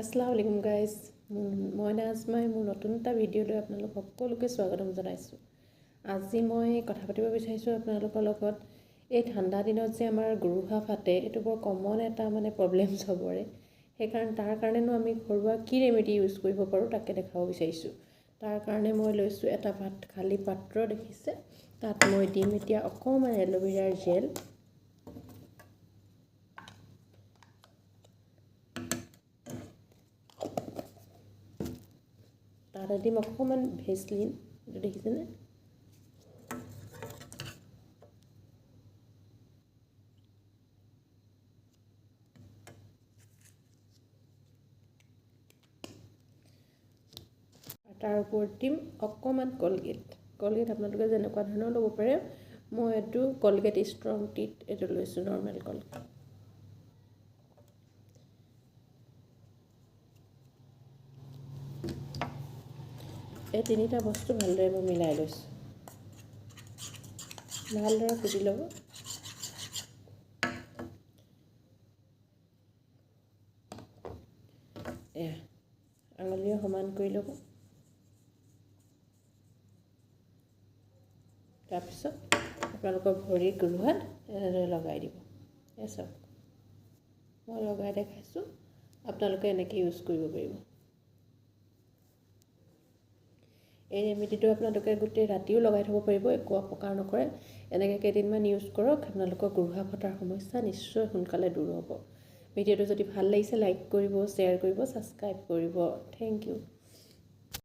আসসালামু আলাইকুম গাইজ মই নাজমাই মোৰ নতুন এটা ভিডিঅ'লৈ আপোনালোক সকলোকে স্বাগতম জনাইছোঁ। আজি মই কথা পাতিব বিচাৰিছোঁ আপোনালোকৰ লগত এই ঠাণ্ডা দিনত যে আমাৰ গুৰুহা ফাটে এইটো বৰ কমন এটা প্ৰব্লেম চবৰে। সেইকাৰণে তাৰ কাৰণেনো আমি ঘৰুৱা কি ৰেমেডি ইউজ কৰিব পাৰোঁ তাকে দেখাব বিচাৰিছোঁ। তাৰ কাৰণে মই লৈছোঁ এটা খালী পাত্ৰ দেখিছে, তাত মই দিম এতিয়া অকণমান এল'ভেৰাৰ জেল। তাতে দিম অকণমান ভেচলিন, এইটো দেখিছেনে? তাৰ ওপৰত দিম অকণমান কলগেট আপোনালোকে যেনেকুৱা ধৰণৰ ল'ব পাৰে। মই এইটো কলগেট ষ্ট্ৰং টিথ এইটো লৈছোঁ, নৰ্মেল কলগেট। এই তিনিটা বস্তু ভালদৰে মই মিলাই লৈছোঁ। ভালদৰে ফুটি ল'ব। আঙুলিৰে সমান কৰি ল'ব। তাৰপিছত আপোনালোকৰ ভৰিৰ গুৰুহাত এনেদৰে লগাই দিব। চাওক, মই লগাই দেখাইছোঁ, আপোনালোকে এনেকৈ ইউজ কৰিব পাৰিব। এই ৰেমেডিটো আপোনালোকে গোটেই ৰাতিও লগাই থ'ব পাৰিব, একো অপকাৰ নকৰে। এনেকৈ কেইদিনমান ইউজ কৰক, আপোনালোকৰ গুৰুহা ফটাৰ সমস্যা নিশ্চয় সোনকালে দূৰ হ'ব। ভিডিঅ'টো যদি ভাল লাগিছে লাইক কৰিব, শ্বেয়াৰ কৰিব, ছাবস্ক্ৰাইব কৰিব। Thank U.